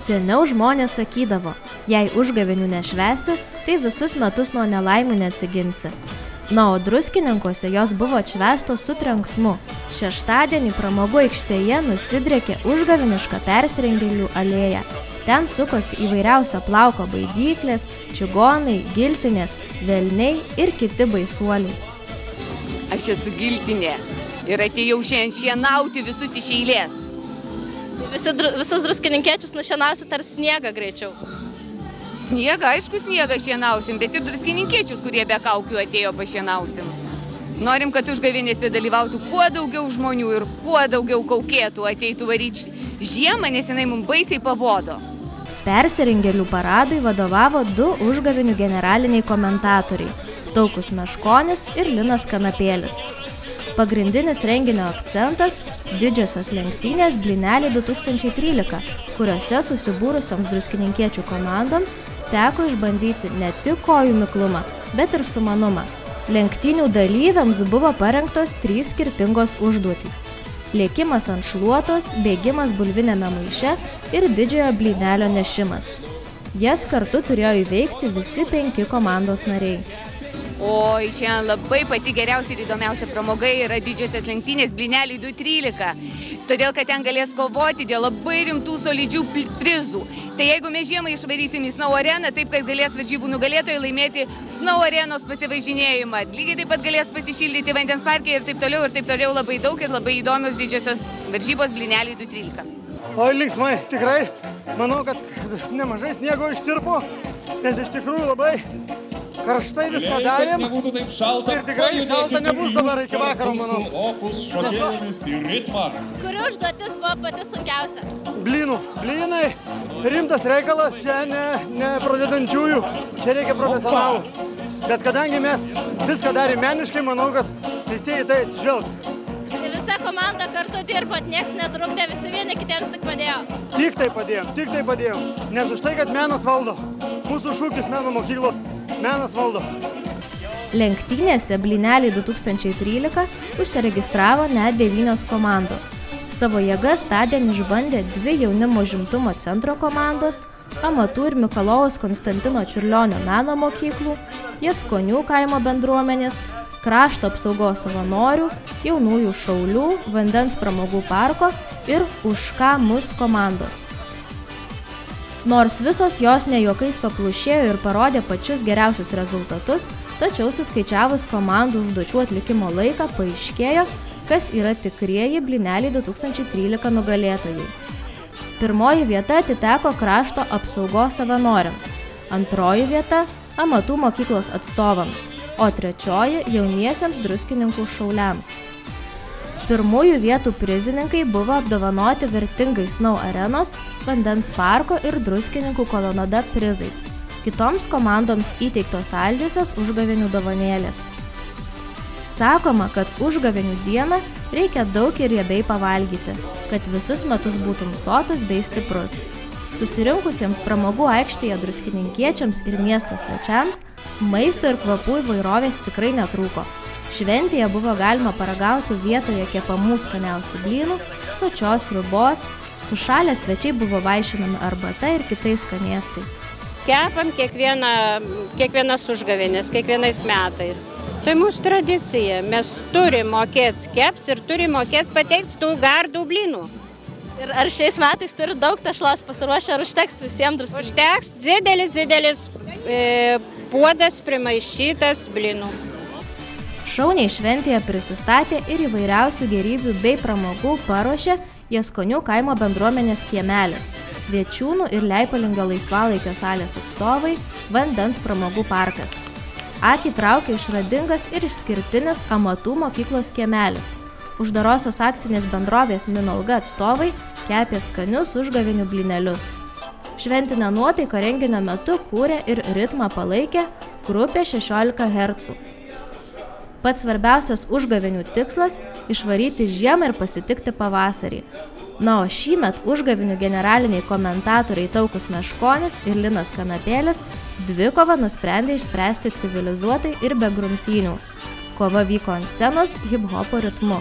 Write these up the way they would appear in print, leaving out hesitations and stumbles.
Seniau žmonės sakydavo, jei užgavėnių nešvesi, tai visus metus nuo nelaimių neatsiginsi. Na, o Druskininkuose jos buvo atšvęstos su trenksmu. Šeštadienį pramogų aikštėje nusidriekė užgavėniška persirengėlių alėja. Ten sukosi įvairiausio plauko baidyklės, čigonai, giltinės, velniai ir kiti baisuoliai. Aš esu giltinė ir atėjau šiandien šienauti visus iš eilės. Visus druskininkiečius nušienausit ar sniegą greičiau? Sniegą, aišku, sniegą šienausim, bet ir druskininkiečius, kurie be kaukių atėjo, pašienausim. Norim, kad užgavėnėse dalyvautų kuo daugiau žmonių ir kuo daugiau kaukėtų, ateitų varyti žiemą, nes jinai mums baisiai pabodo. Persirengėlių paradui vadovavo 2 užgavėnių generaliniai komentatoriai – Taukus Meškonis ir Linas Kanapėlis. Pagrindinis renginio akcentas – didžiosios lenktynės Blyneliai 2013, kuriuose susibūrusioms druskininkiečių komandoms teko išbandyti ne tik kojų miklumą, bet ir sumanumą. Lenktynių dalyviams buvo parengtos 3 skirtingos užduotys – lėkimas ant šluotos, bėgimas bulvinėme maiše ir didžiojo blynelio nešimas. Jas kartu turėjo įveikti visi 5 komandos nariai. Oi, šiandien labai pati geriausia ir įdomiausia pramoga yra didžiosios lenktynės Blyneliai 2013, todėl kad ten galės kovoti dėl labai rimtų solidžių prizų. Tai jeigu mes žiemą išvarysim į Snow areną, taip kad galės varžybų nugalėtojai laimėti Snow arenos pasivažinėjimą, lygiai taip pat galės pasišildyti vandens parke ir taip toliau labai daug ir labai įdomios didžiosios varžybos Blyneliai 2013. Oi, linksmai, tikrai, manau, kad nemažai sniego ištirpo, nes iš tikrųjų labai karštai viską darėm ir tikrai šalta nebus dabar iki vakaro, manau. Kuri užduotis buvo pati sunkiausia? Blynai, rimtas reikalas, čia ne pradedančiųjų, čia reikia profesionalų. Bet kadangi mes viską darėm meniškai, manau, kad teisėjai tai atsižvelgs. Tai visa komanda kartu dirbot, nieks netrukdė, visi vieni kitiems tik padėjo. Tik tai padėjom, nes už tai, kad menas valdo. Mūsų šūkis meno mokyklos. Menas valdo. Lenktynėse Blyneliai 2013 užsiregistravo net 9 komandos. Savo jėgas tądien išbandė 2 jaunimo užimtumo centro komandos, Amatų ir Mikalojaus Konstantino Čiurlionio meno mokyklų, Jaskonių kaimo bendruomenės, Krašto apsaugos savanorių, Jaunųjų šaulių, Vandens pramogų parko ir Už ką mus komandos. Nors visos jos ne juokais paplušėjo ir parodė pačius geriausius rezultatus, tačiau suskaičiavus komandų užduočių atlikimo laiką paaiškėjo, kas yra tikrieji Blyneliai 2013 nugalėtojai. Pirmoji vieta atiteko Krašto apsaugos savanoriams, antroji vieta – Amatų mokyklos atstovams, o trečioji – jauniesiems druskininkų šauliams. Pirmųjų vietų prizininkai buvo apdovanoti vertingais Snow arenos, Vandens parko ir Druskininkų kolonada prizais. Kitoms komandoms įteiktos saldžiosios užgavėnių dovanėlės. Sakoma, kad užgavėnių dieną reikia daug ir riebiai pavalgyti, kad visus metus būtum sotus bei stiprus. Susirinkusiems pramogų aikštėje druskininkiečiams ir miesto svečiams maisto ir kvapų įvairovės tikrai netrūko. Šventėje buvo galima paragauti vietoje kepamų skaniausių blynų, sočios sriubos, sušalę svečiai buvo vaišinami arbata ir kitais skanėstais. Kepam kiekvienas užgavėnės, kiekvienais metais. Tai mūsų tradicija. Mes turim mokėti kepti ir turim mokėti pateikti tų gardų blynų. Ir ar šiais metais turi daug tešlos pasiruošę, ar užteks visiems druskininkams? Užteks didelis puodas primaišytas blynų. Šauniai šventėje prisistatė ir įvairiausių gėrybių bei pramogų paruošė Jaskonių kaimo bendruomenės kiemelis, Viečiūnų ir Leipalingio laisvalaikio salės atstovai, Vandens pramogų parkas. Akį traukė išradingas ir išskirtinis Amatų mokyklos kiemelis. Uždarosios akcinės bendrovės Minolga atstovai kepė skanius užgavėnių blynelius. Šventinę nuotaiką renginio metu kūrė ir ritmą palaikė grupė 16 Hz. Pats svarbiausias užgavėnių tikslas – išvaryti žiemą ir pasitikti pavasarį. Na, o šįmet užgavėnių generaliniai komentatoriai Taukus Meškonis ir Linas Kanapėlis dvikovą nusprendė išspręsti civilizuotai ir be grumtynių. Kova vyko ant scenos hip-hopo ritmu.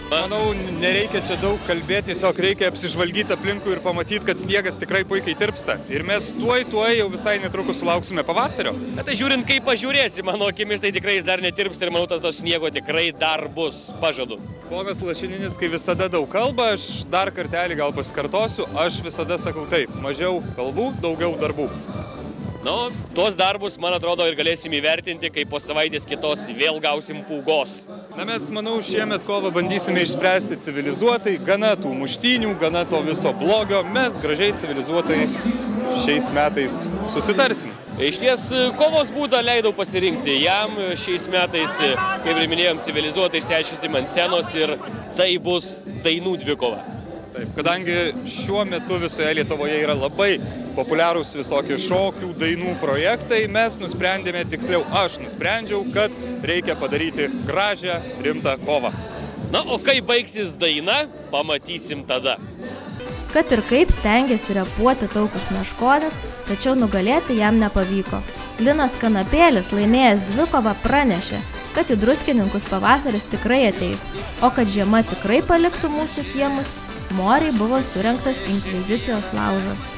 Manau, nereikia čia daug kalbėti, tiesiog reikia apsižvalgyti aplinkui ir pamatyti, kad sniegas tikrai puikiai tirpsta. Ir mes tuoj jau visai netrukus sulauksime pavasario. Bet tai žiūrint, kaip pažiūrėsi, mano akimis tai tikrai jis dar netirpsta ir manau, to sniego tikrai dar bus, pažadu. Ponas Lašininis, kai visada daug kalba, aš dar kartelį gal pasikartosiu, aš visada sakau taip, mažiau kalbų, daugiau darbų. Nu, tuos darbus, man atrodo, ir galėsim įvertinti, kai po savaitės kitos vėl gausim pūgos. Na, mes, manau, šiemet kovą bandysime išspręsti civilizuotai, gana tų muštynių, gana to viso blogio, mes gražiai civilizuotai šiais metais susitarsim. Iš ties, kovos būdą leidau pasirinkti jam šiais metais, kaip ir minėjom, civilizuotai išsiaiškinti ant scenos ir tai bus dainų dvikova. Taip, kadangi šiuo metu visoje Lietuvoje yra labai populiarūs visokie šokių, dainų projektai, mes nusprendėme, tiksliau aš nusprendžiau, kad reikia padaryti gražią, rimtą kovą. Na, o kai baigsis daina, pamatysim tada. Kad ir kaip stengiasi repuoti Taukus Meškonis, tačiau nugalėti jam nepavyko. Linas Kanapėlis, laimėjęs dvikovą, pranešė, kad į Druskininkus pavasaris tikrai ateis, o kad žiema tikrai paliktų mūsų kiemus, Moriai buvo surengtas inkvizicijos laužas.